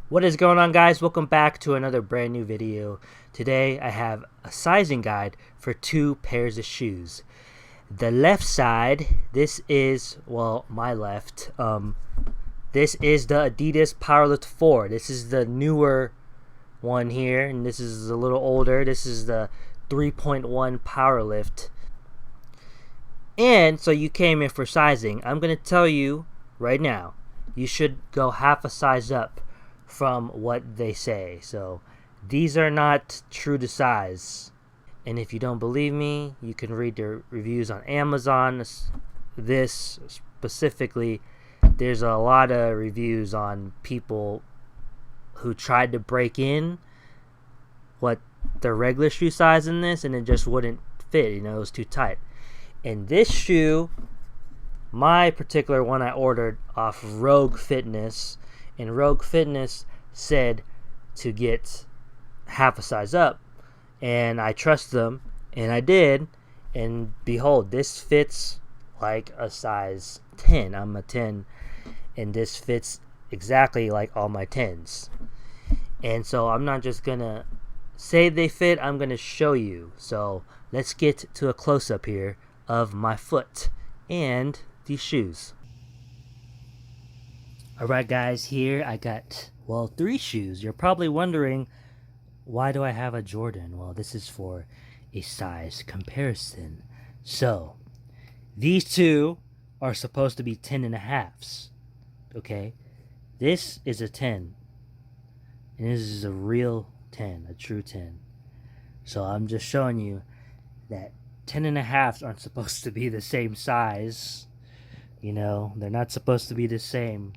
What is going on, guys? Welcome back to another brand new video. Today I have a sizing guide for two pairs of shoes. The left side, this is, well, my left, this is the ADIDAS POWERLIFT 4. This is the newer one here, and this is a little older. This is the 3.1 POWERLIFT. And so you came in for sizing. I'm going to tell you right now, you should go half a size up from what they say. So these are not true to size. And if you don't believe me, you can read the reviews on Amazon. This specifically, there's a lot of reviews on people who tried to break in what the regular shoe size in this, and it just wouldn't fit. You know, it was too tight. And this shoe, my particular one, I ordered off Rogue Fitness, and Rogue Fitness said to get half a size up, and I trust them, and I did, and behold, this fits like a size 10. I'm a 10, and this fits exactly like all my 10s. And so I'm not just gonna say they fit, I'm gonna show you. So let's get to a close-up here of my foot and these shoes. Alright, guys, here I got, well, 3 shoes. You're probably wondering, why do I have a Jordan? Well, this is for a size comparison. So these two are supposed to be 10.5s. Okay, this is a 10, and this is a real 10, a true 10. So I'm just showing you that 10.5s aren't supposed to be the same size. You know, they're not supposed to be the same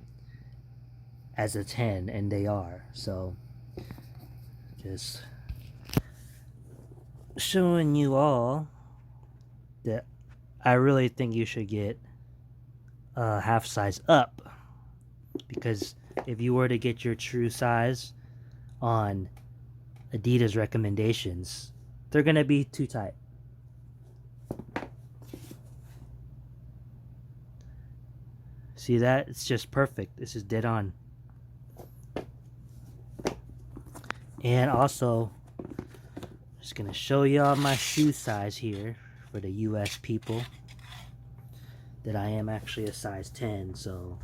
as a 10, and they are. So just showing you all that I really think you should get a half size up, because if you were to get your true size on Adidas recommendations, they're gonna be too tight. See that? It's just perfect. This is dead on. And also, just gonna show y'all my shoe size here for the US people, that I am actually a size 10, so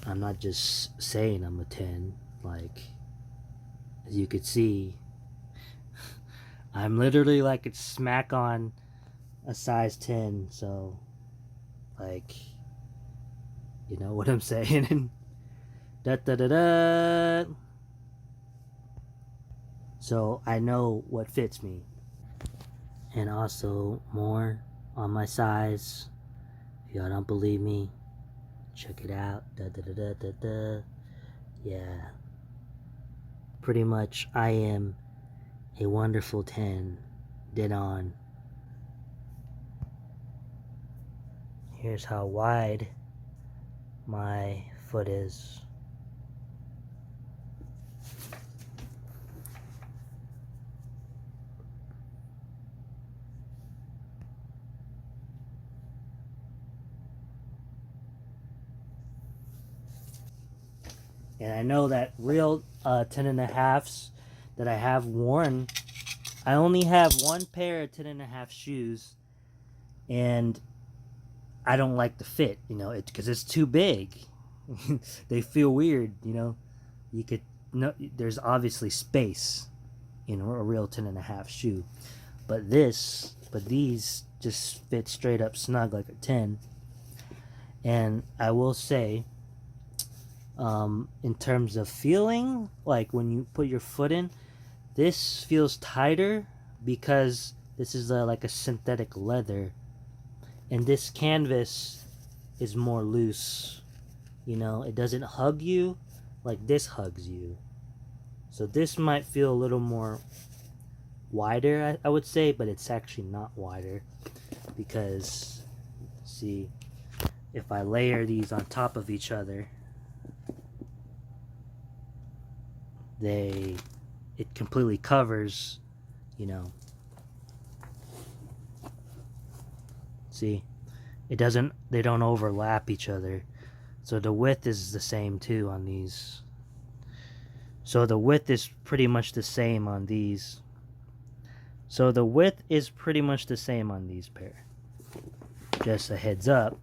I'm not just saying I'm a 10. Like, as you could see, I'm literally like it's smack on a size 10, so like, you know what I'm saying. Da da da da. So I know what fits me. And also more on my size. If y'all don't believe me, check it out. Da da da da da da. Yeah. Pretty much I am a wonderful 10. Dead on. Here's how wide my foot is. And I know that real 10.5s that I have worn, I only have one pair of 10.5 shoes, and I don't like the fit, you know, because it's too big. They feel weird, you know. You could, no, there's obviously space in a real 10.5 shoe, but these just fit straight up snug like a 10. And I will say, in terms of feeling, like when you put your foot in, this feels tighter because this is like a synthetic leather, and this canvas is more loose. You know, it doesn't hug you like this hugs you. So this might feel a little more wider, I would say, but it's actually not wider, because see, if I layer these on top of each other, it completely covers, you know. See, they don't overlap each other. So the width is the same too on these. So the width is pretty much the same on these. So the width is pretty much the same on these pair. Just a heads up.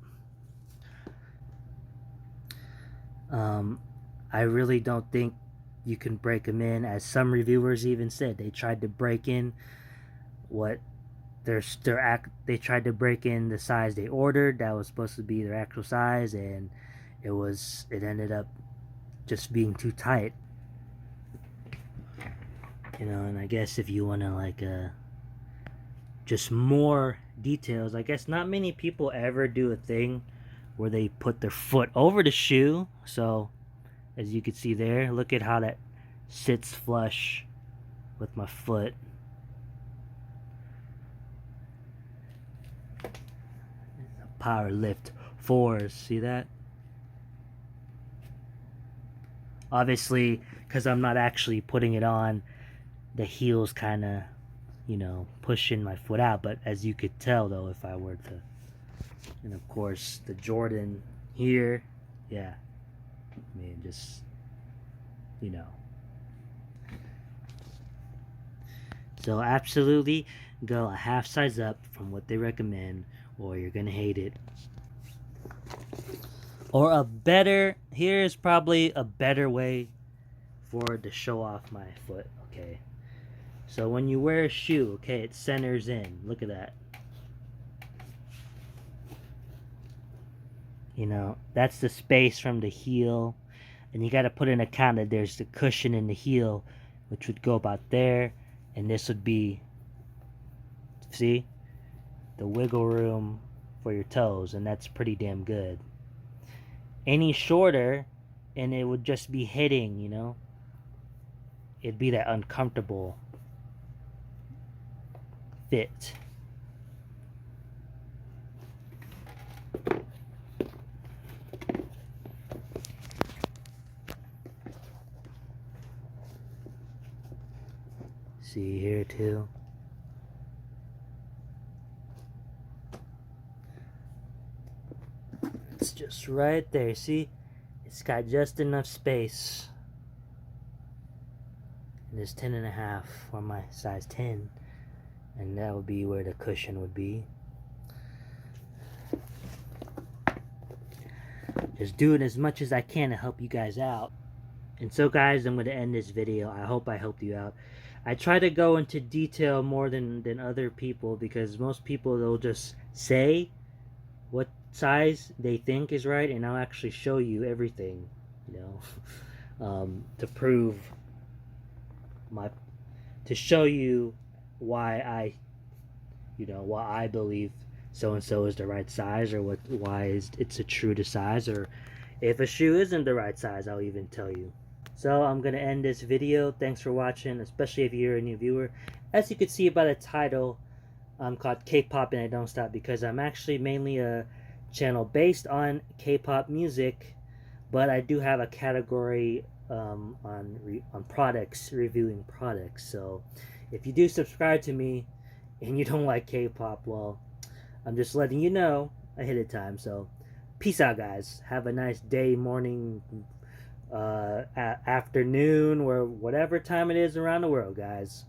I really don't think you can break them in, as some reviewers even said. They tried to break in they tried to break in the size they ordered that was supposed to be their actual size, and it ended up just being too tight. You know, and I guess if you want to like just more details, I guess not many people ever do a thing where they put their foot over the shoe. So as you can see there, look at how that sits flush with my foot. POWERLIFT 4s, see that? Obviously, because I'm not actually putting it on, the heel's kind of, you know, pushing my foot out. But as you could tell though, if I were to, and of course the Jordan here, yeah, I mean, just, you know. So absolutely go a half size up from what they recommend, or you're gonna hate it. Or a better, here's probably a better way for it to show off my foot. Okay, so when you wear a shoe, okay, it centers in. Look at that. You know, that's the space from the heel, and you got to put in account that there's the cushion in the heel, which would go about there, and this would be, see, the wiggle room for your toes, and that's pretty damn good. Any shorter and it would just be hitting, you know, it'd be that uncomfortable fit. See here too. It's just right there, see? It's got just enough space. And it's 10.5 for my size 10. And that would be where the cushion would be. Just doing as much as I can to help you guys out. And so guys, I'm going to end this video. I hope I helped you out. I try to go into detail more than other people, because most people, they'll just say what size they think is right, and I'll actually show you everything, you know, to prove to show you why I believe so and so is the right size, or why it's a true to size, or if a shoe isn't the right size, I'll even tell you. So I'm gonna end this video. Thanks for watching, especially if you're a new viewer. As you can see by the title, I'm called K-pop and I Don't Stop, because I'm actually mainly a channel based on K-pop music, but I do have a category on products, reviewing products. So if you do subscribe to me and you don't like K-pop, well, I'm just letting you know ahead of time. So peace out guys, have a nice day, morning, afternoon, or whatever time it is around the world, guys.